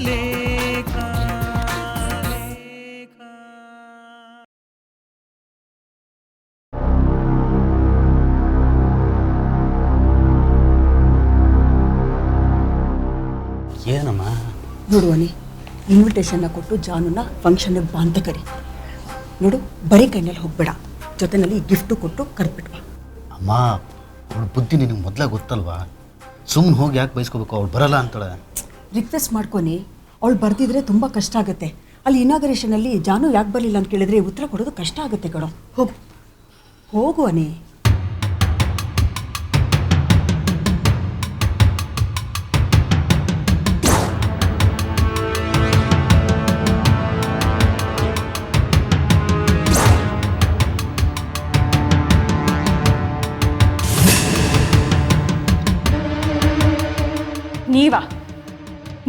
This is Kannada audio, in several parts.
ಲೇಖ. ಏನಮ್ಮ ನೋಡುವನಿ ಇನ್ವಿಟೇಷನ್ನ ಕೊಟ್ಟು ಜಾನುನ ಫಂಕ್ಷನ್ಗೆ ಬಾ ಅಂತ ಕರಿ. ನೋಡು ಬರೀ ಕೈನಲ್ಲಿ ಹೋಗ್ಬೇಡ, ಜೊತೆನಲ್ಲಿ ಗಿಫ್ಟು ಕೊಟ್ಟು ಕರೆದ್ಬಿಟ್ವಾ. ಅಮ್ಮ ಅವಳ ಬುದ್ಧಿ ನಿನಗೆ ಮೊದಲೇ ಗೊತ್ತಲ್ವಾ, ಸುಮ್ಮನೆ ಹೋಗಿ ಯಾಕೆ ಬಯಸ್ಕೋಬೇಕು, ಅವಳು ಬರಲ್ಲ ಅಂತಾಳೆ. ರಿಕ್ವೆಸ್ಟ್ ಮಾಡ್ಕೊನಿ, ಅವಳು ಬರ್ದಿದ್ರೆ ತುಂಬ ಕಷ್ಟ ಆಗುತ್ತೆ. ಅಲ್ಲಿ ಇನಾಗರೇಷನಲ್ಲಿ ಜಾನು ಯಾಕೆ ಬರಲಿಲ್ಲ ಅಂತ ಕೇಳಿದ್ರೆ ಉತ್ತರ ಕೊಡೋದು ಕಷ್ಟ ಆಗುತ್ತೆ ಕಣೋ. ಹೋಗು ಹೋಗು ಅನಿ.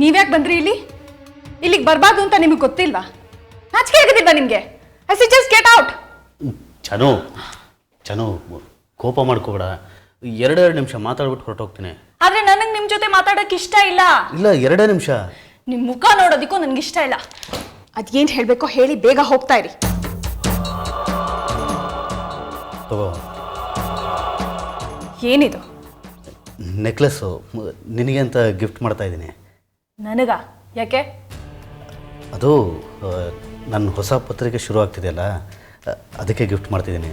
ನೀವ್ಯಾಕೆ ಬಂದ್ರಿ ಇಲ್ಲಿಗೆ ಬರಬಾರ್ದು ಅಂತ ನಿಮಗೆ ಗೊತ್ತಿಲ್ವಾ? ನಾಚಿಕೆ ಆಗೋದಿಲ್ವಾ ನಿಮಗೆ? ಐ ಸೆ ಜಸ್ಟ್ ಗೆಟ್ ಔಟ್. ಚನು ಕೋಪ ಮಾಡ್ಕೋಬೇಡ, ಎರಡೆರಡು ನಿಮಿಷ ಮಾತಾಡ್ಬಿಟ್ಟು ಹೊರಟೋಗ್ತೀನಿ. ಆದ್ರೆ ನನಗೆ ನಿಮ್ಮ ಜೊತೆ ಮಾತಾಡೋಕೆ ಇಷ್ಟ ಇಲ್ಲ. ಇಲ್ಲ, ಎರಡೇ ನಿಮಿಷ. ನಿಮ್ಮ ಮುಖ ನೋಡೋದಕ್ಕೂ ನನಗೆ ಇಷ್ಟ ಇಲ್ಲ. ಅದೇನು ಹೇಳಬೇಕೋ ಹೇಳಿ ಬೇಗ ಹೋಗ್ತಾ ಇರಿ. ತಗೋ. ಏನಿದು? ನೆಕ್ಲೆಸ್ಸು ನಿನಗೆ ಅಂತ ಗಿಫ್ಟ್ ಮಾಡ್ತಾ ಇದ್ದೀನಿ. ನನಗ? ಯಾಕೆ? ಅದು ನನ್ನ ಹೊಸ ಪತ್ರಿಕೆ ಶುರು ಆಗ್ತಿದೆಯಲ್ಲ, ಅದಕ್ಕೆ ಗಿಫ್ಟ್ ಮಾಡ್ತಿದ್ದೀನಿ.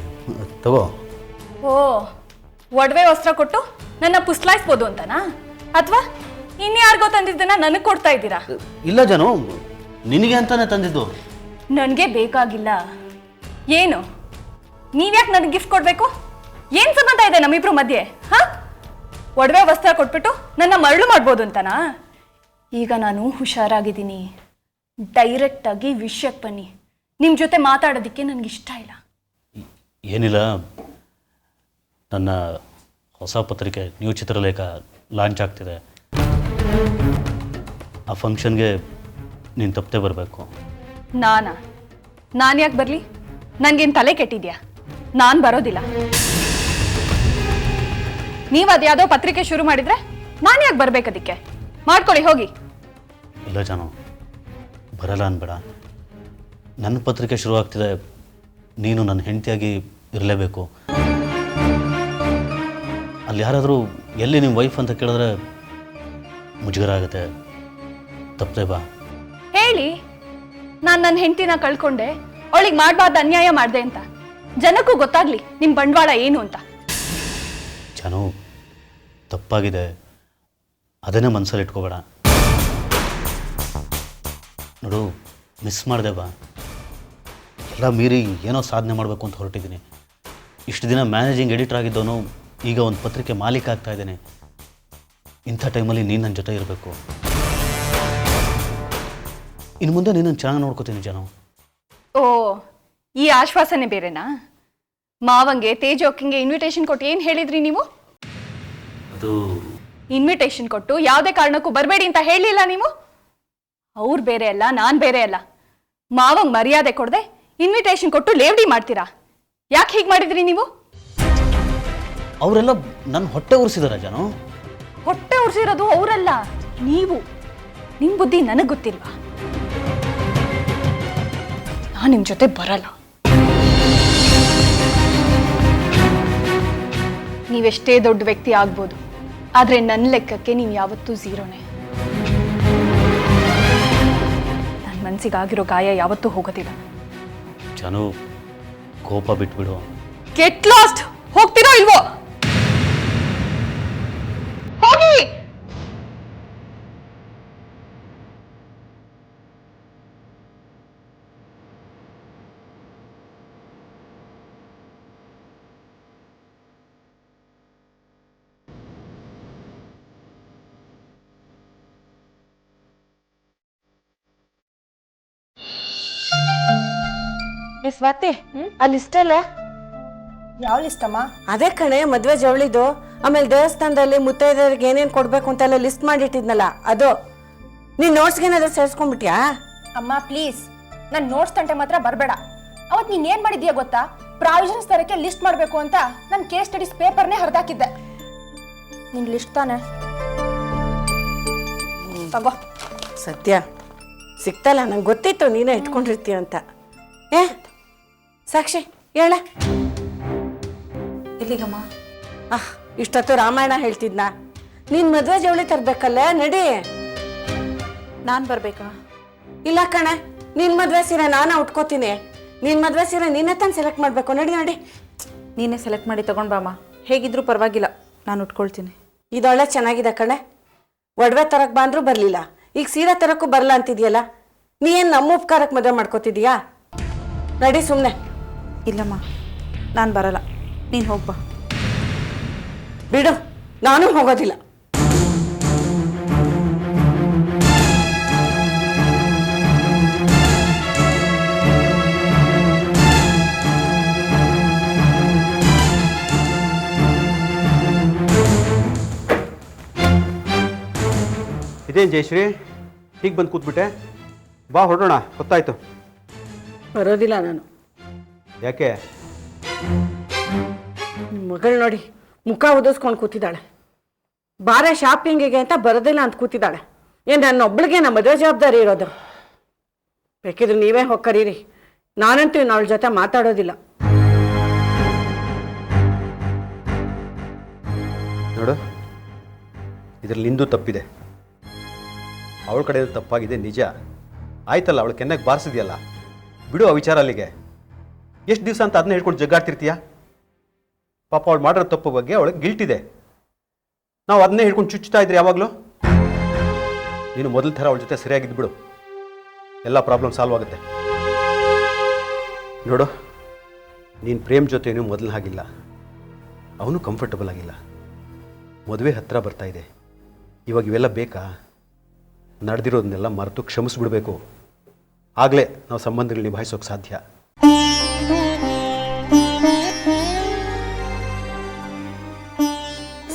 ತಗೋ. ಓ, ಒಡವೆ ವಸ್ತ್ರ ಕೊಟ್ಟು ನನ್ನ ಪುಸ್ಲಾಯಿಸ್ಬೋದು ಅಂತನಾ? ಅಥವಾ ಇನ್ಯಾರಿಗೋ ತಂದಿದ್ದನ್ನ ನನಗೆ ಕೊಡ್ತಾ ಇದ್ದೀರಾ? ಇಲ್ಲ ಜಾನು, ನಿನಗೆ ಅಂತಾನೆ ತಂದಿದ್ದು. ನನಗೆ ಬೇಕಾಗಿಲ್ಲ. ಏನು ನೀವ್ಯಾಕೆ ನನಗೆ ಗಿಫ್ಟ್ ಕೊಡಬೇಕು? ಏನು ಸಂಬಂಧ ಇದೆ ನಮ್ಮಿಬ್ರು ಮಧ್ಯೆ? ಹಾ, ಒಡವೆ ವಸ್ತ್ರ ಕೊಟ್ಬಿಟ್ಟು ನನ್ನ ಮರಳು ಮಾಡ್ಬೋದು ಅಂತನಾ? ಈಗ ನಾನು ಹುಷಾರಾಗಿದ್ದೀನಿ. ಡೈರೆಕ್ಟಾಗಿ ವಿಷಯಕ್ಕೆ ಬನ್ನಿ. ನಿಮ್ಮ ಜೊತೆ ಮಾತಾಡೋದಕ್ಕೆ ನನಗೆ ಇಷ್ಟ ಇಲ್ಲ. ಏನಿಲ್ಲ, ನನ್ನ ಹೊಸ ಪತ್ರಿಕೆ ನ್ಯೂ ಚಿತ್ರಲೇಖ ಲಾಂಚ್ ಆಗ್ತಿದೆ. ಆ ಫಂಕ್ಷನ್ಗೆ ನೀನು ತಪ್ಪದೆ ಬರಬೇಕು. ನಾನು ಯಾಕೆ ಬರಲಿ? ನನಗೇನು ತಲೆ ಕೆಟ್ಟಿದ್ಯಾ? ನಾನು ಬರೋದಿಲ್ಲ. ನೀವು ಅದ್ಯಾವುದೋ ಪತ್ರಿಕೆ ಶುರು ಮಾಡಿದರೆ ನಾನು ಯಾಕೆ ಬರಬೇಕದಕ್ಕೆ? ಮಾಡ್ಕೊಳ್ಳಿ, ಹೋಗಿ. ಇಲ್ಲ ಜಾನು, ಬರಲ್ಲ ಅನ್ಬೇಡ. ನನ್ನ ಪತ್ರಿಕೆ ಶುರುವಾಗ್ತಿದೆ, ನೀನು ನನ್ನ ಹೆಂಡತಿಯಾಗಿ ಇರಲೇಬೇಕು. ಅಲ್ಲಿ ಯಾರಾದರೂ ಎಲ್ಲಿ ನಿಮ್ಮ ವೈಫ್ ಅಂತ ಕೇಳಿದ್ರೆ ಮುಜುಗರ ಆಗುತ್ತೆ. ತಪ್ಪದೆ ಬಾ. ಹೇಳಿ, ನಾನು ನನ್ನ ಹೆಂಡತಿನ ಕಳ್ಕೊಂಡೆ, ಅವಳಿಗೆ ಮಾಡಬಾರ್ದು ಅನ್ಯಾಯ ಮಾಡಿದೆ ಅಂತ ಜನಕ್ಕೂ ಗೊತ್ತಾಗ್ಲಿ ನಿಮ್ಮ ಬಂಡವಾಳ ಏನು ಅಂತ. ಜಾನು, ತಪ್ಪಾಗಿದೆ, ಅದನ್ನೇ ಮನಸ್ಸಲ್ಲಿ ಇಟ್ಕೋಬೇಡ. ನೋಡು, ಮಿಸ್ ಮಾಡಿದೆ ಬಾ. ಎಲ್ಲ ಮೀರಿ ಏನೋ ಸಾಧನೆ ಮಾಡಬೇಕು ಅಂತ ಹೊರಟಿದ್ದೀನಿ. ಇಷ್ಟು ದಿನ ಮ್ಯಾನೇಜಿಂಗ್ ಎಡಿಟರ್ ಆಗಿದ್ದವನು ಈಗ ಒಂದು ಪತ್ರಿಕೆ ಮಾಲೀಕ ಆಗ್ತಾ ಇದ್ದೇನೆ. ಇಂಥ ಟೈಮಲ್ಲಿ ನೀನು ನನ್ನ ಜೊತೆ ಇರಬೇಕು. ಇನ್ನು ಮುಂದೆ ನೀನನ್ನು ಚೆನ್ನಾಗಿ ನೋಡ್ಕೋತೀನಿ ಜಾನು. ಓ, ಈ ಆಶ್ವಾಸನೆ ಬೇರೆನಾ? ಮಾವಂಗೆ ತೇಜೋಕಿಂಗೆ ಇನ್ವಿಟೇಷನ್ ಕೊಟ್ಟು ಏನು ಹೇಳಿದ್ರಿ ನೀವು? ಅದು ಇನ್ವಿಟೇಷನ್ ಕೊಟ್ಟು ಯಾವುದೇ ಕಾರಣಕ್ಕೂ ಬರಬೇಡಿ ಅಂತ ಹೇಳಿಲ್ಲ ನೀವು? ಅವ್ರು ಬೇರೆ ಅಲ್ಲ, ನಾನು ಬೇರೆ ಅಲ್ಲ. ಮಾವಂಗೆ ಮರ್ಯಾದೆ ಕೊಡದೆ ಇನ್ವಿಟೇಷನ್ ಕೊಟ್ಟು ಲೇವಡಿ ಮಾಡ್ತೀರಾ? ಯಾಕೆ ಹೀಗೆ ಮಾಡಿದ್ರಿ ನೀವು? ಅವರೆಲ್ಲ ನನ್ನ ಹೊಟ್ಟೆ ಉರಿಸಿದಾರ ಜಾನು. ಹೊಟ್ಟೆ ಉರಿಸಿರೋದು ಅವರಲ್ಲ, ನೀವು. ನಿಮ್ಮ ಬುದ್ಧಿ ನನಗೆ ಗೊತ್ತಿಲ್ವಾ? ನಾನು ನಿಮ್ಮ ಜೊತೆ ಬರಲ್ಲ. ನೀವೆಷ್ಟೇ ದೊಡ್ಡ ವ್ಯಕ್ತಿ ಆಗ್ಬೋದು, ಆದರೆ ನನ್ನ ಲೆಕ್ಕಕ್ಕೆ ನೀವು ಯಾವತ್ತೂ ಝೀರೋನೇ. ನನ್ನ ಮನಸ್ಸಿಗಾಗಿರೋ ಗಾಯ ಯಾವತ್ತೂ ಹೋಗೋದಿಲ್ಲ. ಜಾನು, ಕೋಪ ಬಿಟ್ಬಿಡು. Get lost. ಹೋಗ್ತಿರೋ ಇಲ್ವೋ? ಹೋಗಿ. ಸ್ವಾತಿ, ಆ ಲಿಸ್ಟ್ ಅಲ್ಲ? ಯಾವ ಲಿಸ್ಟ್ ಅಮ್ಮ? ಅದೇ ಕಣೆ, ಮದ್ವೆ ಜವಳಿದು. ಆಮೇಲೆ ದೇವಸ್ಥಾನದಲ್ಲಿ ಮುತ್ತೈದರಿಗೆ ಏನೇನ್ ಕೊಡ್ಬೇಕು ಅಂತೆಲ್ಲ ಲಿಸ್ಟ್ ಮಾಡಿಟ್ಟಿದ್ನಲ್ಲ, ಅದು. ನೀನ್ ನೋಟ್ಸ್ಗೆ ಏನಾದ್ರು ಸೇರ್ಸ್ಕೊಂಡ್ಬಿಟ್ಯಾ? ಅಮ್ಮ ಪ್ಲೀಸ್, ನನ್ನ ನೋಟ್ಸ್ ತಂಟೆ ಮಾತ್ರ ಬರಬೇಡ. ಅವತ್ತು ನೀನ್ ಏನ್ ಮಾಡಿದ್ಯಾ ಗೊತ್ತಾ? ಪ್ರಾವಿಷನ್ಸ್ ತರಕ್ಕೆ ಲಿಸ್ಟ್ ಮಾಡಬೇಕು ಅಂತ ನನ್ನ ಕೇಸ್ ಸ್ಟಡೀಸ್ ಪೇಪರ್ನೇ ಹರಿದಾಕಿದ್ದೆ. ನಿನ್ ಲಿಸ್ಟ್ ತಾನೆ? ತಗೋ, ಸತ್ಯ ಸಿಕ್ತಲ್ಲ, ನಂಗೆ ಗೊತ್ತಿತ್ತು ನೀನೇ ಇಟ್ಕೊಂಡಿರ್ತೀಯ ಅಂತ. ಸಾಕ್ಷಿ ಹೇಳ. ಇಲ್ಲಿಗಮ್ಮ. ಇಷ್ಟೊತ್ತು ರಾಮಾಯಣ ಹೇಳ್ತಿದ್ನಾ? ನೀನ್ ಮದ್ವೆ ಜವಳಿ ತರ್ಬೇಕಲ್ಲ, ನಡಿ. ನಾನು ಬರ್ಬೇಕಾ? ಇಲ್ಲ ಕಣೆ, ನಿನ್ ಮದ್ವೆ ಸೀರೆ ನಾನು ಉಟ್ಕೋತೀನಿ. ನಿನ್ ಮದ್ವೆ ಸೀರೆ ನೀನೇ ತಾನು ಸೆಲೆಕ್ಟ್ ಮಾಡ್ಬೇಕು. ನಡಿ ನಡಿ. ನೀನೇ ಸೆಲೆಕ್ಟ್ ಮಾಡಿ ತಗೊಂಡ್ ಬಾಮ್ಮ. ಹೇಗಿದ್ರು ಪರವಾಗಿಲ್ಲ, ನಾನು ಉಟ್ಕೊಳ್ತೀನಿ. ಇದೊಳ್ಳೆ ಚೆನ್ನಾಗಿದೆ ಕಣೆ. ಒಡವೆ ತರಕ್ ಬಂದ್ರೂ ಬರ್ಲಿಲ್ಲ, ಈಗ ಸೀರೆ ತರಕ್ಕೂ ಬರಲ್ಲ ಅಂತಿದ್ಯಲ್ಲ. ನೀ ಏನ್ ನಮ್ಮ ಉಪಕಾರಕ್ಕೆ ಮದುವೆ ಮಾಡ್ಕೋತಿದೀಯಾ? ನಡಿ ಸುಮ್ಮನೆ. ಇಲ್ಲಮ್ಮ, ನಾನು ಬರಲ್ಲ, ನೀನು ಹೋಗ್ಬಾ. ಬಿಡು, ನಾನು ಹೋಗೋದಿಲ್ಲ. ಇದೇನು ಜಯಶ್ರೀ, ಹೀಗೆ ಬಂದು ಕೂತ್ಬಿಟ್ಟೆ? ಬಾ ಹೊರಡೋಣ, ಗೊತ್ತಾಯ್ತು. ಬರೋದಿಲ್ಲ ನಾನು. ಯಾಕೆ? ಮಗಳು ನೋಡಿ ಮುಖ ಉದಿಸ್ಕೊಂಡು ಕೂತಿದ್ದಾಳೆ. ಬಾರೆ ಶಾಪಿಂಗಿಗೆ ಅಂತ ಬರೋದಿಲ್ಲ ಅಂತ ಕೂತಿದ್ದಾಳೆ. ಏನು ನನ್ನೊಬ್ಳಿಗೆ ನಮ್ಮ ಮದುವೆ ಜವಾಬ್ದಾರಿ ಇರೋದು? ಬೇಕಿದ್ರೆ ನೀವೇ ಹೋಗಿ ಕರೀರಿ, ನಾನಂತೂ ಅವಳ ಜೊತೆ ಮಾತಾಡೋದಿಲ್ಲ. ನೋಡು, ಇದರಲ್ಲಿ ನಿಂದು ತಪ್ಪಿದೆ, ಅವಳ ಕಡೆ ತಪ್ಪಾಗಿದೆ ನಿಜ. ಆಯ್ತಲ್ಲ, ಅವಳು ಕೆನ್ನಾಗಿ ಬಾರಿಸಿದ್ಯಲ್ಲ, ಬಿಡು ಆ ವಿಚಾರ ಅಲ್ಲಿಗೆ. ಎಷ್ಟು ದಿವಸ ಅಂತ ಅದನ್ನ ಹೇಳ್ಕೊಂಡು ಜಗ್ಗಾಡ್ತಿರ್ತೀಯ? ಪಾಪ ಅವಳು ಮಾಡಿರೋ ತಪ್ಪು ಬಗ್ಗೆ ಅವಳಿಗೆ ಗಿಲ್ಟ್ ಇದೆ. ನಾವು ಅದನ್ನೇ ಹೇಳ್ಕೊಂಡು ಚುಚ್ಚುತ್ತಾ ಇದ್ರಿ ಯಾವಾಗಲೂ. ನೀನು ಮೊದಲ ಥರ ಅವಳ ಜೊತೆ ಸರಿಯಾಗಿದ್ದು ಬಿಡು, ಎಲ್ಲ ಪ್ರಾಬ್ಲಮ್ ಸಾಲ್ವ್ ಆಗುತ್ತೆ. ನೋಡು, ನೀನು ಪ್ರೇಮ್ ಜೊತೆನೂ ಮೊದಲು ಹಾಗಿಲ್ಲ, ಅವನು ಕಂಫರ್ಟಬಲ್ ಆಗಿಲ್ಲ. ಮದುವೆ ಹತ್ತಿರ ಬರ್ತಾ ಇದೆ, ಇವಾಗ ಇವೆಲ್ಲ ಬೇಕಾ? ನಡೆದಿರೋದನ್ನೆಲ್ಲ ಮರೆತು ಕ್ಷಮಿಸ್ಬಿಡ್ಬೇಕು. ಆಗಲೇ ನಾವು ಸಂಬಂಧಗಳು ನಿಭಾಯಿಸೋಕೆ ಸಾಧ್ಯ.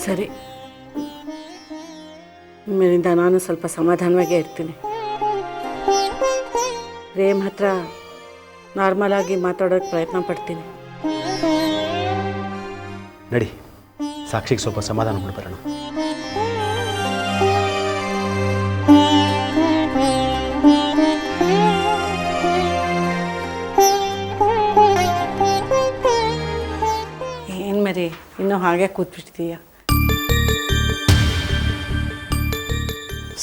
ಸರಿ, ಮೇಲಿಂದ ನಾನು ಸ್ವಲ್ಪ ಸಮಾಧಾನವಾಗೇ ಇರ್ತೀನಿ. ಪ್ರೇಮ್ ಹತ್ರ ನಾರ್ಮಲ್ ಆಗಿ ಮಾತಾಡೋಕ್ಕೆ ಪ್ರಯತ್ನ ಪಡ್ತೀನಿ. ನಡಿ, ಸಾಕ್ಷಿಗೆ ಸ್ವಲ್ಪ ಸಮಾಧಾನ ಮಾಡ್ಬರೋಣ. ಏನು ಮರಿ, ಇನ್ನೂ ಹಾಗೆ ಕೂತ್ಬಿಡ್ತೀಯ?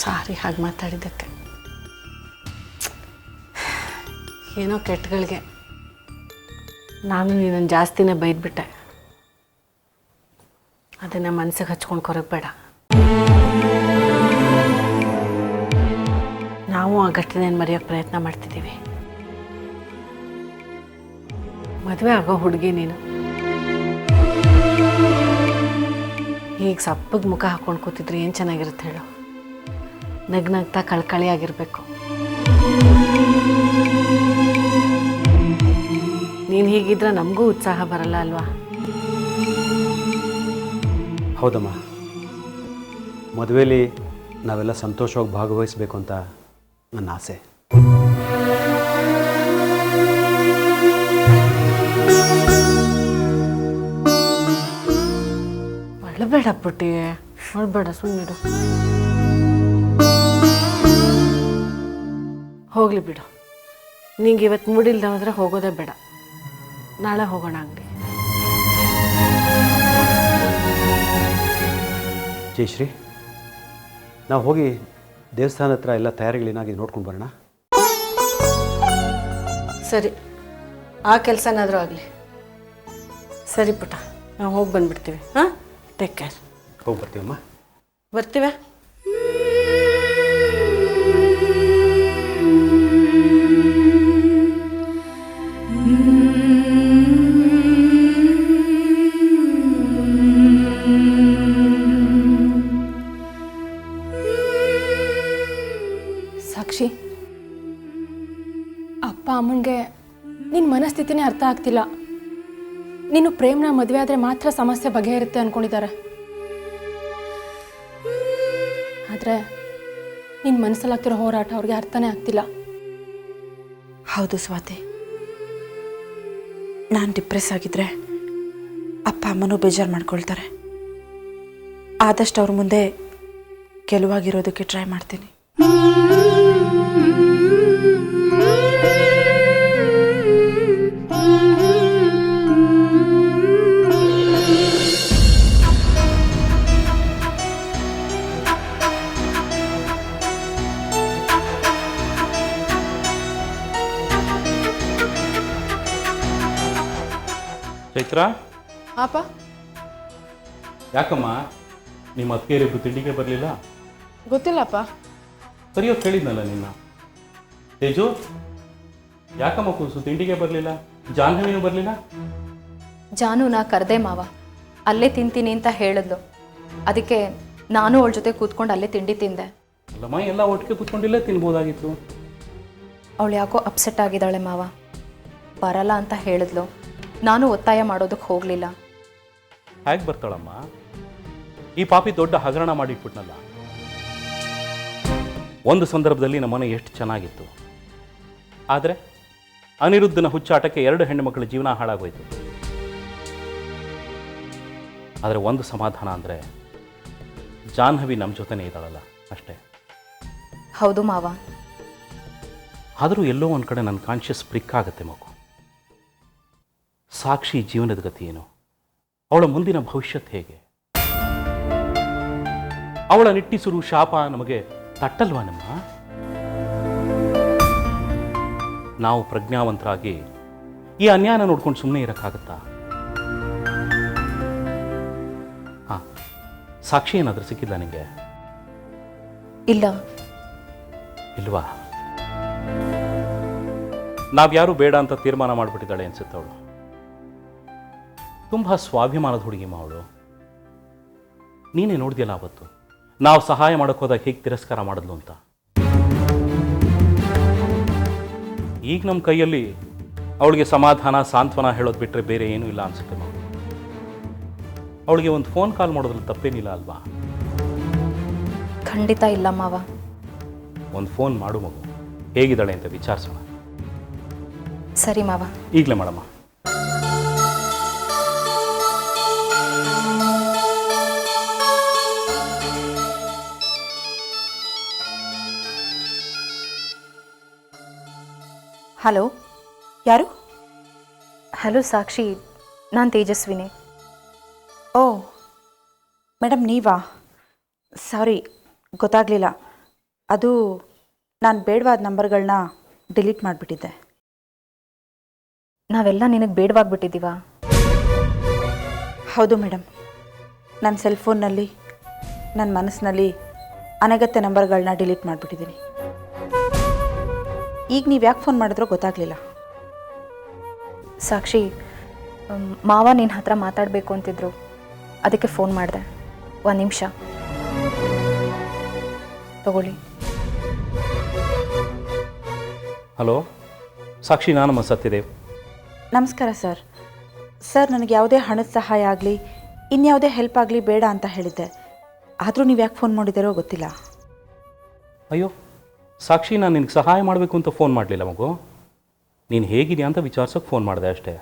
ಸಾರಿ ಹಾಗೆ ಮಾತಾಡಿದ್ದಕ್ಕೆ. ಏನೋ ಕೆಟ್ಟಗಳಿಗೆ ನಾನು ನೀನನ್ನು ಜಾಸ್ತಿನೇ ಬೈದ್ಬಿಟ್ಟೆ. ಅದನ್ನು ಮನಸ್ಸಿಗೆ ಹಚ್ಕೊಂಡು ಕೊರಗಬೇಡ. ನಾವು ಆ ಘಟನೆಯನ್ನು ಮರೆಯೋಕ್ಕೆ ಪ್ರಯತ್ನ ಮಾಡ್ತಿದ್ದೀವಿ. ಮದುವೆ ಆಗೋ ಹುಡುಗಿ ನೀನು. ಈಗ ಸಪ್ಪಗೆ ಮುಖ ಹಾಕೊಂಡು ಕೂತಿದ್ರೆ ಏನು ಚೆನ್ನಾಗಿರುತ್ತೆ ಹೇಳು? ನಗ್ನಗ್ತಾ ಕಳ್ಕಳಿಯಾಗಿರ್ಬೇಕು. ನೀನು ಹೀಗಿದ್ರೆ ನಮಗೂ ಉತ್ಸಾಹ ಬರಲ್ಲ ಅಲ್ವಾ? ಹೌದಮ್ಮ, ಮದುವೆಯಲ್ಲಿ ನಾವೆಲ್ಲ ಸಂತೋಷವಾಗಿ ಭಾಗವಹಿಸಬೇಕು ಅಂತ ನನ್ನ ಆಸೆ. ಒಳ್ಳಬೇಡ ಪುಟ್ಟಿ, ಒಳ್ಬೇಡ, ಸುಮ್ಮನಿಡು. ಹೋಗಲಿ ಬಿಡು. ನಿಂಗೆ ಇವತ್ತು ಮೂಡಿಲ್ದ ಹೋದರೆ ಹೋಗೋದೇ ಬೇಡ. ನಾಳೆ ಹೋಗೋಣ ಅಂಗಡಿ. ಜಯಶ್ರೀ, ನಾವು ಹೋಗಿ ದೇವಸ್ಥಾನದ ಹತ್ರ ಎಲ್ಲ ತಯಾರಿಗಳೇನಾಗಿ ನೋಡ್ಕೊಂಡು ಬರೋಣ. ಸರಿ, ಆ ಕೆಲಸನಾದರೂ ಆಗಲಿ. ಸರಿ ಪುಟ್ಟ, ನಾವು ಹೋಗಿ ಬಂದುಬಿಡ್ತೀವಿ. ಹಾಂ, ಟೇಕ್ ಕೇರ್. ಹೋಗಿ ಬರ್ತೀವಮ್ಮ. ಬರ್ತೀವ? ಸಾಕ್ಷಿ, ಅಪ್ಪ ಅಮ್ಮನಿಗೆ ನಿನ್ನ ಮನಸ್ಥಿತಿನೇ ಅರ್ಥ ಆಗ್ತಿಲ್ಲ. ನೀನು ಪ್ರೇಮ್ನ ಮದುವೆ ಆದರೆ ಮಾತ್ರ ಸಮಸ್ಯೆ ಬಗೆಹರುತ್ತೆ ಅಂದ್ಕೊಂಡಿದ್ದಾರೆ. ಆದರೆ ನಿನ್ನ ಮನಸ್ಸಲ್ಲಾಗ್ತಿರೋ ಹೋರಾಟ ಅವ್ರಿಗೆ ಅರ್ಥನೇ ಆಗ್ತಿಲ್ಲ. ಹೌದು ಸ್ವಾತಿ, ನಾನು ಡಿಪ್ರೆಸ್ ಆಗಿದ್ರೆ ಅಪ್ಪ ಅಮ್ಮನೂ ಬೇಜಾರು ಮಾಡ್ಕೊಳ್ತಾರೆ. ಆದಷ್ಟು ಅವ್ರ ಮುಂದೆ ಗೆಲುವಾಗಿರೋದಕ್ಕೆ ಟ್ರೈ ಮಾಡ್ತೀನಿ. ಚೈತ್ರ, ಅಪ್ಪ ಯಾಕಮ್ಮ ನಿಮ್ಮ ಅತ್ತಿಗೆಯರಿಬ್ರು ತಿಂಡಿಗೆ ಬರಲಿಲ್ಲ? ಗೊತ್ತಿಲ್ಲಪ್ಪ. ಕರಿಯೋಕೆ ಹೇಳಿದ್ನಲ್ಲ ನಿನ್ನ. ತೇಜು, ಯಾಕಮ್ಮ ಕೂಸು ತಿಂಡಿಗೆ ಬರಲಿಲ್ಲ? ಜಾಹ್ನವಿನೂ ಬರಲಿಲ್ಲ? ಜಾನು ನಾ ಕರೆದೆ ಮಾವ, ಅಲ್ಲೇ ತಿಂತೀನಿ ಅಂತ ಹೇಳಿದ್ಲು. ಅದಕ್ಕೆ ನಾನು ಅವಳ ಜೊತೆ ಕೂತ್ಕೊಂಡು ಅಲ್ಲೇ ತಿಂಡಿ ತಿಂದೆ. ಅಲ್ಲಮ್ಮ, ಎಲ್ಲ ಒಟ್ಟಿಗೆ ಕೂತ್ಕೊಂಡಿಲ್ಲೇ ತಿನ್ಬೋದಾಗಿತ್ತು. ಅವಳು ಯಾಕೋ ಅಪ್ಸೆಟ್ ಆಗಿದ್ದಾಳೆ ಮಾವ, ಬರಲ್ಲ ಅಂತ ಹೇಳಿದ್ಲು. ನಾನು ಒತ್ತಾಯ ಮಾಡೋದಕ್ಕೆ ಹೋಗಲಿಲ್ಲ. ಹೇಗೆ ಬರ್ತಾಳಮ್ಮ? ಈ ಪಾಪಿ ದೊಡ್ಡ ಹಗರಣ ಮಾಡಿಟ್ಬಿಟ್ನಲ್ಲ. ಒಂದು ಸಂದರ್ಭದಲ್ಲಿ ನಮ್ಮನೆ ಎಷ್ಟು ಚೆನ್ನಾಗಿತ್ತು, ಆದರೆ ಅನಿರುದ್ಧನ ಹುಚ್ಚಾಟಕ್ಕೆ 2 ಹೆಣ್ಣು ಮಕ್ಕಳ ಜೀವನ ಹಾಳಾಗೋಯ್ತು. ಆದರೆ ಒಂದು ಸಮಾಧಾನ ಅಂದರೆ ಜಾಹ್ನವಿ ನಮ್ಮ ಜೊತೆನೇ ಇದ್ದಾಳಲ್ಲ, ಅಷ್ಟೇ. ಹೌದು ಮಾವ. ಆದರೂ ಎಲ್ಲೋ ಒಂದು ಕಡೆ ನನ್ನ ಕಾನ್ಷಿಯಸ್ ಬ್ರಿಕ್ ಆಗುತ್ತೆ ಮಗು. ಸಾಕ್ಷಿ ಜೀವನದ ಗತಿ ಏನು? ಅವಳ ಮುಂದಿನ ಭವಿಷ್ಯತ್ ಹೇಗೆ? ಅವಳ ನಿಟ್ಟಿಸುರು ಶಾಪ ನಮಗೆ ತಟ್ಟಲ್ವಾ ನಮ್ಮ? ನಾವು ಪ್ರಜ್ಞಾವಂತರಾಗಿ ಈ ಅನ್ಯಾಯನ ನೋಡ್ಕೊಂಡು ಸುಮ್ಮನೆ ಇರೋಕ್ಕಾಗತ್ತಾ? ಹಾಂ, ಸಾಕ್ಷಿ ಏನಾದರೂ ಸಿಕ್ಕಿಲ್ಲ ನಿಮಗೆ? ಇಲ್ಲ. ಇಲ್ವಾ? ನಾವ್ಯಾರೂ ಬೇಡ ಅಂತ ತೀರ್ಮಾನ ಮಾಡಿಬಿಟ್ಟಿದ್ದಾಳೆ ಅನ್ಸುತ್ತೆ ಅವಳು. ತುಂಬ ಸ್ವಾಭಿಮಾನದ ಹುಡುಗಿಮ್ಮ ಅವಳು. ನೀನೇ ನೋಡಿದ್ಯಲ್ಲ ಅವತ್ತು ನಾವು ಸಹಾಯ ಮಾಡೋಕ್ಕೆ ಹೋದಾಗ ಹೇಗೆ ತಿರಸ್ಕಾರ ಮಾಡಿದ್ಲು ಅಂತ. ಈಗ ನಮ್ಮ ಕೈಯಲ್ಲಿ ಅವಳಿಗೆ ಸಮಾಧಾನ ಸಾಂತ್ವನ ಹೇಳೋದು ಬಿಟ್ಟರೆ ಬೇರೆ ಏನೂ ಇಲ್ಲ ಅನ್ಸುತ್ತೆ ಮಗು. ಅವಳಿಗೆ ಒಂದು ಫೋನ್ ಕಾಲ್ ಮಾಡೋದ್ರಲ್ಲಿ ತಪ್ಪೇನಿಲ್ಲ ಅಲ್ವಾ? ಖಂಡಿತ ಇಲ್ಲ ಮಾವ. ಒಂದು ಫೋನ್ ಮಾಡು ಮಗು, ಹೇಗಿದ್ದಾಳೆ ಅಂತ ವಿಚಾರಿಸೋಣ. ಸರಿ ಮಾವ. ಈಗಲೇ ಮಾಡಮ್ಮ. ಹಲೋ, ಯಾರು? ಹಲೋ ಸಾಕ್ಷಿ, ನಾನು ತೇಜಸ್ವಿನಿ. ಓ ಮೇಡಮ್, ನೀವಾ? ಸಾರಿ, ಗೊತ್ತಾಗಲಿಲ್ಲ. ಅದು ನಾನು ಬೇಡವಾದ ನಂಬರ್ಗಳನ್ನ ಡಿಲೀಟ್ ಮಾಡಿಬಿಟ್ಟಿದ್ದೆ. ನಾವೆಲ್ಲ ನಿನಗೆ ಬೇಡವಾಗ್ಬಿಟ್ಟಿದ್ದೀವ? ಹೌದು ಮೇಡಮ್, ನನ್ನ ಸೆಲ್ಫೋನ್ನಲ್ಲಿ ನನ್ನ ಮನಸ್ಸಿನಲ್ಲಿ ಅನಗತ್ಯ ನಂಬರ್ಗಳನ್ನ ಡಿಲೀಟ್ ಮಾಡಿಬಿಟ್ಟಿದ್ದೀನಿ. ಈಗ ನೀವು ಯಾಕೆ ಫೋನ್ ಮಾಡಿದ್ರೋ ಗೊತ್ತಾಗಲಿಲ್ಲ. ಸಾಕ್ಷಿ, ಮಾವ ನಿನ್ನ ಹತ್ರ ಮಾತಾಡಬೇಕು ಅಂತಿದ್ರು, ಅದಕ್ಕೆ ಫೋನ್ ಮಾಡಿದೆ. 1 ನಿಮಿಷ ತಗೊಳ್ಳಿ. ಹಲೋ ಸಾಕ್ಷಿ, ನಾನಮ್ಮ ಸತ್ಯದೇವ್. ನಮಸ್ಕಾರ ಸರ್. ನನಗೆ ಯಾವುದೇ ಹಣದ ಸಹಾಯ ಆಗಲಿ ಇನ್ಯಾವುದೇ ಹೆಲ್ಪ್ ಆಗಲಿ ಬೇಡ ಅಂತ ಹೇಳಿದ್ದೆ. ಆದರೂ ನೀವು ಯಾಕೆ ಫೋನ್ ಮಾಡಿದ್ದೀರೋ ಗೊತ್ತಿಲ್ಲ. ಅಯ್ಯೋ ಸಾಕ್ಷಿ, ನಾನು ನಿನಗೆ ಸಹಾಯ ಮಾಡಬೇಕು ಅಂತ ಫೋನ್ ಮಾಡಲಿಲ್ಲ ಮಗು. ನೀನು ಹೇಗಿದೆಯಾ ಅಂತ ವಿಚಾರಿಸೋಕೆ ಫೋನ್ ಮಾಡಿದೆ ಅಷ್ಟೇ.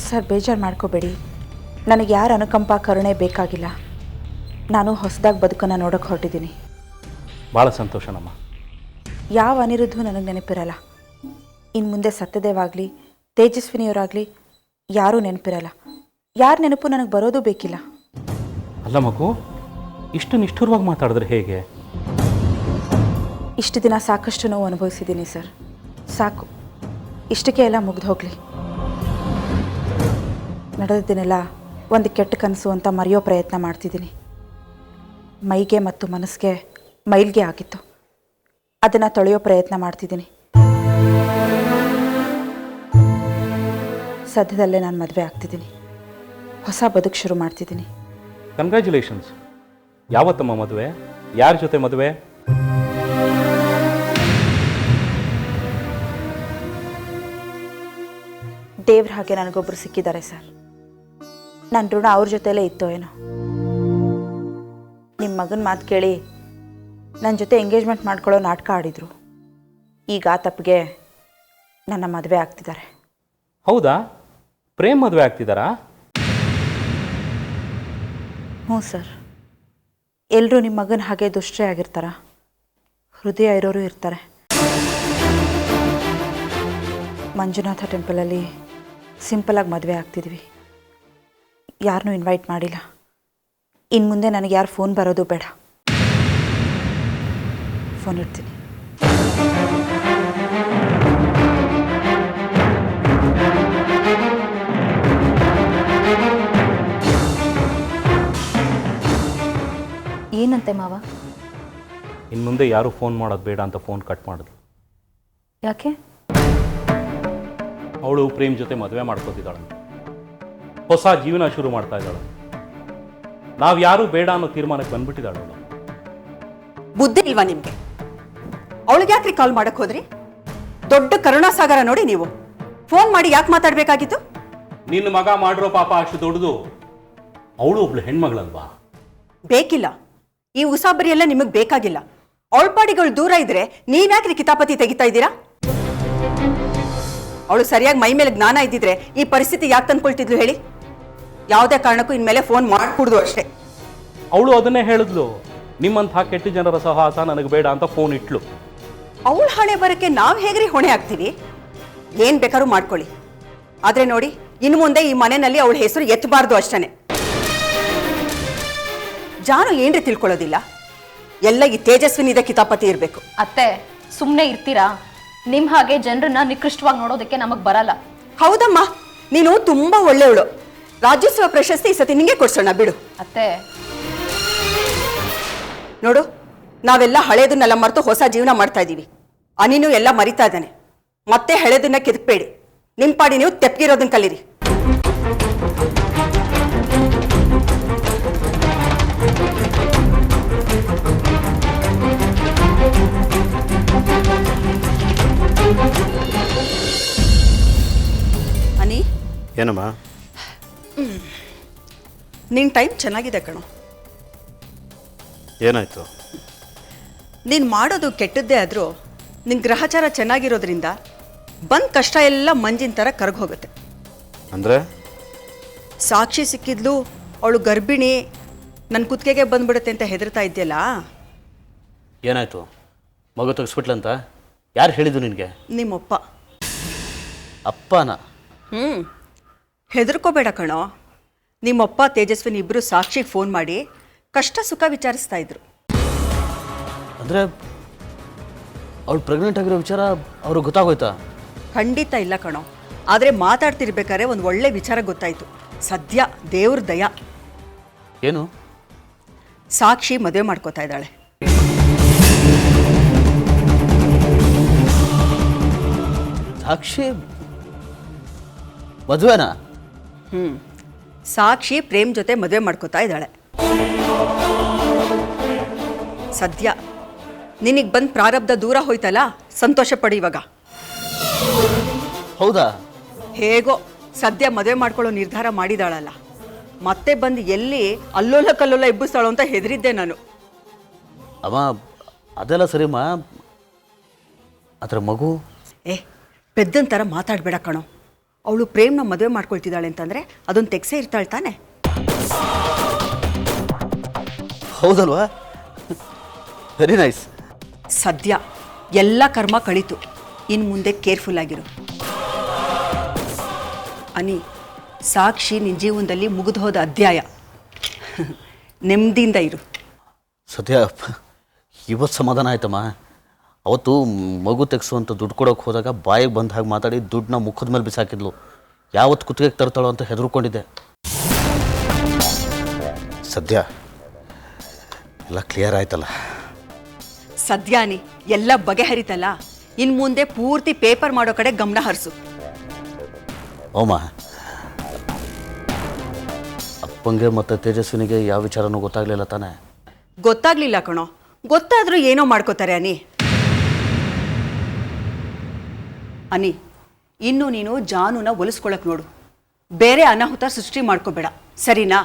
ಸರ್, ಬೇಜಾರು ಮಾಡ್ಕೋಬೇಡಿ. ನನಗೆ ಯಾರ ಅನುಕಂಪ ಕರುಣೆ ಬೇಕಾಗಿಲ್ಲ. ನಾನು ಹೊಸದಾಗಿ ಬದುಕನ್ನು ನೋಡೋಕ್ಕೆ ಹೊರಟಿದ್ದೀನಿ. ಭಾಳ ಸಂತೋಷ ನಮ್ಮ. ಯಾವ ಅನಿರುದ್ಧೂ ನನಗೆ ನೆನಪಿರಲ್ಲ. ಇನ್ನು ಮುಂದೆ ಸತ್ಯದೇವಾಗಲಿ ತೇಜಸ್ವಿನಿಯವರಾಗಲಿ ಯಾರೂ ನೆನಪಿರಲ್ಲ. ಯಾರ ನೆನಪು ನನಗೆ ಬರೋದು ಬೇಕಿಲ್ಲ. ಅಲ್ಲ ಮಗು, ಇಷ್ಟು ನಿಷ್ಠುರವಾಗಿ ಮಾತಾಡಿದ್ರೆ ಹೇಗೆ? ಇಷ್ಟು ದಿನ ಸಾಕಷ್ಟು ನೋವು ಅನುಭವಿಸಿದ್ದೀನಿ ಸರ್. ಸಾಕು, ಇಷ್ಟಕ್ಕೆ ಎಲ್ಲ ಮುಗಿದು ಹೋಗಲಿ. ನಡೆದಿದ್ದನ್ನೆಲ್ಲ ಒಂದು ಕೆಟ್ಟ ಕನಸು ಅಂತ ಮರೆಯೋ ಪ್ರಯತ್ನ ಮಾಡ್ತಿದ್ದೀನಿ. ಮೈಗೆ ಮತ್ತು ಮನಸ್ಸಿಗೆ ಮೈಲ್ಗೆ ಆಗಿತ್ತು, ಅದನ್ನು ತೊಳೆಯೋ ಪ್ರಯತ್ನ ಮಾಡ್ತಿದ್ದೀನಿ. ಸದ್ಯದಲ್ಲೇ ನಾನು ಮದುವೆ ಆಗ್ತಿದ್ದೀನಿ. ಹೊಸ ಬದುಕು ಶುರು ಮಾಡ್ತಿದ್ದೀನಿ. ಕಂಗ್ರ್ಯಾಚುಲೇಷನ್ಸ್. ಯಾವತ್ತಮ್ಮ ಮದುವೆ? ಯಾರ ಜೊತೆ ಮದುವೆ? ದೇವ್ರ ಹಾಗೆ ನನಗೊಬ್ಬರು ಸಿಕ್ಕಿದ್ದಾರೆ ಸರ್. ನನ್ನ ಋಣ ಅವ್ರ ಜೊತೆಲೇ ಇತ್ತೋ ಏನೋ. ನಿಮ್ಮ ಮಗನ ಮಾತು ಕೇಳಿ ನನ್ನ ಜೊತೆ ಎಂಗೇಜ್ಮೆಂಟ್ ಮಾಡ್ಕೊಳ್ಳೋ ನಾಟಕ ಆಡಿದರು. ಈಗ ಆ ತಪ್ಪಿಗೆ ನನ್ನ ಮದುವೆ ಆಗ್ತಿದ್ದಾರೆ. ಹೌದಾ? ಪ್ರೇಮ್ ಮದುವೆ ಆಗ್ತಿದ್ದಾರಾ? ಹ್ಞೂ ಸರ್. ಎಲ್ಲರೂ ನಿಮ್ಮ ಮಗನ ಹಾಗೆ ದುಷ್ಟರೇ ಆಗಿರ್ತಾರ? ಹೃದಯ ಇರೋರು ಇರ್ತಾರೆ. ಮಂಜುನಾಥ ಟೆಂಪಲಲ್ಲಿ ಸಿಂಪಲಾಗಿ ಮದುವೆ ಆಗ್ತಿದ್ವಿ. ಯಾರನ್ನೂ ಇನ್ವೈಟ್ ಮಾಡಿಲ್ಲ. ಇನ್ನು ಮುಂದೆ ನನಗೆ ಯಾರು ಫೋನ್ ಬರೋದು ಬೇಡ. ಫೋನ್ ಇಡ್ತೀನಿ. ಏನಂತೆ ಮಾವ? ಇನ್ನು ಮುಂದೆ ಯಾರೂ ಫೋನ್ ಮಾಡೋದು ಬೇಡ ಅಂತ ಫೋನ್ ಕಟ್ ಮಾಡಿದ್ಲು. ಯಾಕೆ? ಅವಳು ಪ್ರೇಮ್ ಜೊತೆ ಮದುವೆ ಮಾಡ್ಕೋತಿದ್ದಾಳೆ, ಹೊಸ ಜೀವನ ಶುರು ಮಾಡ್ತಾ ಇದ್ದಾಳೆ. ನಾವು ಯಾರೂ ಬೇಡ ಅನ್ನೋ ತೀರ್ಮಾನಕ್ಕೆ ಬಂದ್ಬಿಟ್ಟಿದ್ದಾಳೆ ಅವಳು. ಬುದ್ಧಿ ಇಲ್ವಾ ನಿಮ್ಗೆ? ಅವಳಿಗೆ ಯಾಕ್ರಿ ಕಾಲ್ ಮಾಡಕ್ ಹೋದ್ರಿ? ದೊಡ್ಡ ಕರುಣಾಸಾಗರ ನೋಡಿ ನೀವು. ಫೋನ್ ಮಾಡಿ ಯಾಕೆ ಮಾತಾಡ್ಬೇಕಾಗಿತ್ತು? ನಿನ್ನ ಮಗ ಮಾಡಿರೋ ಪಾಪ ಅಷ್ಟು ದೊಡ್ಡದು. ಅವಳು ಒಬ್ಳು ಹೆಣ್ಮಗಳಲ್ವಾ? ಬೇಕಿಲ್ಲ, ಈ ಉಸಾಬರಿ ಎಲ್ಲ ನಿಮಗ್ ಬೇಕಾಗಿಲ್ಲ. ಅವಳ ಪಾಡಿಗಳು ದೂರ ಇದ್ರೆ ನೀವ್ಯಾಕ್ರಿ ಕಿತಾಪತಿ ತೆಗಿತಾ ಇದ್ದೀರಾ? ಅವಳು ಸರಿಯಾಗಿ ಮೈ ಮೇಲೆ ಜ್ಞಾನ ಇದ್ದಿದ್ರೆ ಈ ಪರಿಸ್ಥಿತಿ ಯಾಕೆ ತಂದ್ಕೊಳ್ತಿದ್ಲು ಹೇಳಿ? ಯಾವುದೇ ಕಾರಣಕ್ಕೂ ಇನ್ಮೇಲೆ ಫೋನ್ ಮಾಡ್ಕೊಡ್ದು ಅಷ್ಟೇ. ಅವಳು ಅದನ್ನೇ ಹೇಳಿದ್ಲು, ನಿಮ್ಮಂಥ ಕೆಟ್ಟ ಜನರ ಸಹವಾಸ ನನಗೆ ಬೇಡ ಅಂತ ಫೋನ್ ಇಟ್ಲು. ಅವಳ ಹಣೆ ಬರಕ್ಕೆ ನಾವ್ ಹೇಗ್ರಿ ಹೊಣೆ ಆಗ್ತೀವಿ? ಏನ್ ಬೇಕಾದ್ರೂ ಮಾಡ್ಕೊಳ್ಳಿ, ಆದ್ರೆ ನೋಡಿ ಇನ್ನು ಮುಂದೆ ಈ ಮನೆಯಲ್ಲಿ ಅವಳ ಹೆಸರು ಎತ್ತಬಾರ್ದು ಅಷ್ಟೇ. ಜಾನು ಏನ್ರಿ ತಿಳ್ಕೊಳ್ಳೋದಿಲ್ಲ, ಎಲ್ಲ ಈ ತೇಜಸ್ವಿನಿದ ಕಿತಾಪತಿ ಇರಬೇಕು. ಅತ್ತೆ ಸುಮ್ಮನೆ ಇರ್ತೀರಾ? ನಿಮ್ಮ ಹಾಗೆ ಜನರನ್ನ ನಿಕೃಷ್ಟವಾಗಿ ನೋಡೋದಕ್ಕೆ ನಮಗೆ ಬರಲ್ಲ. ಹೌದಮ್ಮ, ನೀನು ತುಂಬಾ ಒಳ್ಳೆಯವಳು. ರಾಜ್ಯೋತ್ಸವ ಪ್ರಶಸ್ತಿ ಈ ಸತಿ ನಿಂಗೆ ಕೊಡ್ಸೋಣ ಬಿಡು. ಅತ್ತೆ ನೋಡು, ನಾವೆಲ್ಲ ಹಳೇದನ್ನೆಲ್ಲ ಮರೆತು ಹೊಸ ಜೀವನ ಮಾಡ್ತಾ ಇದ್ದೀವಿ. ಅನಿನೂ ಎಲ್ಲ ಮರಿತಾ ಇದ್ದಾನೆ. ಮತ್ತೆ ಹಳೇದನ್ನ ಕೆದಕ್ಬೇಡಿ. ನಿಮ್ಮ ಪಾಡಿ ನೀವು ತೆಪ್ಪಿರೋದನ್ನ ಕಲೀರಿ. ಅನಿ, ಏನಮ್ಮ? ನಿನ್ನ ಟೈಮ್ ಚೆನ್ನಾಗಿದೆ ಕಣೋ. ಏನಾಯ್ತು? ನೀನು ಮಾಡೋದು ಕೆಟ್ಟದ್ದೇ ಆದರೂ ನಿನ್ನ ಗ್ರಹಚಾರ ಚೆನ್ನಾಗಿರೋದ್ರಿಂದ ಬಂದ ಕಷ್ಟ ಎಲ್ಲ ಮಂಜಿನ ಥರ ಕರಗಿ ಹೋಗುತ್ತೆ. ಅಂದರೆ? ಸಾಕ್ಷಿ ಸಿಕ್ಕಿದ್ಲು, ಅವಳು ಗರ್ಭಿಣಿ, ನನ್ನ ಕುತ್ತಿಗೆಗೆ ಬಂದ್ಬಿಡುತ್ತೆ ಅಂತ ಹೆದರ್ತಾ ಇದೆಯಲ್ಲ. ಏನಾಯಿತು? ಮಗು ತೆಗೆಸ್ಬಿಟ್ಲಂತ ಯಾರು ಹೇಳಿದ್ದು ನಿನಗೆ? ನಿಮ್ಮಪ್ಪ. ಅಪ್ಪನ? ಹೆದರ್ಕೋಬೇಡ ಕಣೋ. ನಿಮ್ಮಪ್ಪ ತೇಜಸ್ವಿನಿ ಇಬ್ಬರು ಸಾಕ್ಷಿಗೆ ಫೋನ್ ಮಾಡಿ ಕಷ್ಟ ಸುಖ ವಿಚಾರಿಸ್ತಾ ಇದ್ರು. ಅಂದರೆ ಅವಳು ಪ್ರೆಗ್ನೆಂಟ್ ಆಗಿರೋ ವಿಚಾರ ಅವ್ರಿಗೆ ಗೊತ್ತಾಗೋಯ್ತಾ? ಖಂಡಿತ ಇಲ್ಲ ಕಣೋ, ಆದರೆ ಮಾತಾಡ್ತಿರ್ಬೇಕಾದ್ರೆ ಒಂದು ಒಳ್ಳೆ ವಿಚಾರ ಗೊತ್ತಾಯಿತು. ಸದ್ಯ ದೇವ್ರ ದಯ. ಏನು? ಸಾಕ್ಷಿ ಮದುವೆ ಮಾಡ್ಕೋತಾ ಇದ್ದಾಳೆ. ಸಾಕ್ಷಿ ಮದುವೆನಾ? ಸಾಕ್ಷಿ ಪ್ರೇಮ್ ಜೊತೆ ಮದುವೆ ಮಾಡ್ಕೋತಾ ಇದ್ದಾಳೆ. ಸದ್ಯ ನಿನಗೆ ಬಂದು ಪ್ರಾರಬ್ಧ ದೂರ ಹೋಯ್ತಲ್ಲ, ಸಂತೋಷ ಪಡಿ ಇವಾಗ. ಹೌದಾ? ಹೇಗೋ ಸದ್ಯ ಮದುವೆ ಮಾಡ್ಕೊಳ್ಳೋ ನಿರ್ಧಾರ ಮಾಡಿದಾಳಲ್ಲ, ಮತ್ತೆ ಬಂದು ಎಲ್ಲಿ ಅಲ್ಲೋಲ ಕಲ್ಲೋಲ ಎಬ್ಬಿಸ್ತಾಳೋ ಅಂತ ಹೆದರಿದ್ದೆ ನಾನು. ಅಮ್ಮ ಅದೆಲ್ಲ ಸರಿಮ್ಮ, ಅದರ ಮಗು? ಪೆದ್ದನ್ ಥರ ಮಾತಾಡಬೇಡ ಕಣೋ. ಅವಳು ಪ್ರೇಮ್ನ ಮದುವೆ ಮಾಡ್ಕೊಳ್ತಿದ್ದಾಳೆ ಅಂತಂದರೆ ಅದೊಂದು ತೆಗ್ಸೇ ಇರ್ತಾಳೆ ತಾನೆ. ಹೌದಲ್ವಾ? Very nice. ಸದ್ಯ ಎಲ್ಲ ಕರ್ಮ ಕಳೀತು, ಇನ್ನು ಮುಂದೆ ಕೇರ್ಫುಲ್ ಆಗಿರು. ಅನಿ, ಸಾಕ್ಷಿ ನಿನ್ನ ಜೀವನದಲ್ಲಿ ಮುಗಿದು ಹೋದ ಅಧ್ಯಾಯ. ನೆಮ್ಮದಿಯಿಂದ ಇರು. ಸದ್ಯ ಇವತ್ತು ಸಮಾಧಾನ ಆಯ್ತಮ್ಮ. ಅವತ್ತು ಮಗು ತೆಗೆಸುವಂಥ ದುಡ್ಡು ಕೊಡೋಕೆ ಹೋದಾಗ ಬಾಯಿಗೆ ಬಂದ ಹಾಗೆ ಮಾತಾಡಿ ದುಡ್ಡನ್ನ ಮುಖದ ಮೇಲೆ ಬಿಸಾಕಿದ್ಲು. ಯಾವತ್ತು ಕುತ್ತಿಗೆಗೆ ತರ್ತಾಳೋ ಅಂತ ಹೆದರ್ಕೊಂಡಿದ್ದೆ. ಸದ್ಯ ಎಲ್ಲ ಕ್ಲಿಯರ್ ಆಯ್ತಲ್ಲ? ಸದ್ಯ ಅನಿ, ಎಲ್ಲ ಬಗೆಹರಿತಲ್ಲ. ಇನ್ನು ಮುಂದೆ ಪೂರ್ತಿ ಪೇಪರ್ ಮಾಡೋ ಕಡೆ ಗಮನ ಹರಿಸು. ಓಮ, ಅಪ್ಪಂಗೆ ಮತ್ತು ತೇಜಸ್ವಿನಿಗೆ ಯಾವ ವಿಚಾರನೂ ಗೊತ್ತಾಗಲಿಲ್ಲ ತಾನೆ? ಗೊತ್ತಾಗ್ಲಿಲ್ಲ ಕಣೋ. ಗೊತ್ತಾದ್ರೂ ಏನೋ ಮಾಡ್ಕೋತಾರೆ ಅನಿ. ಅನಿ, ಇನ್ನು ನೀನು ಜಾನುನ ಒಲಿಸ್ಕೊಳಕ್ ನೋಡು. ಬೇರೆ ಅನಾಹುತ ಸೃಷ್ಟಿ ಮಾಡ್ಕೋಬೇಡ, ಸರಿನಾ?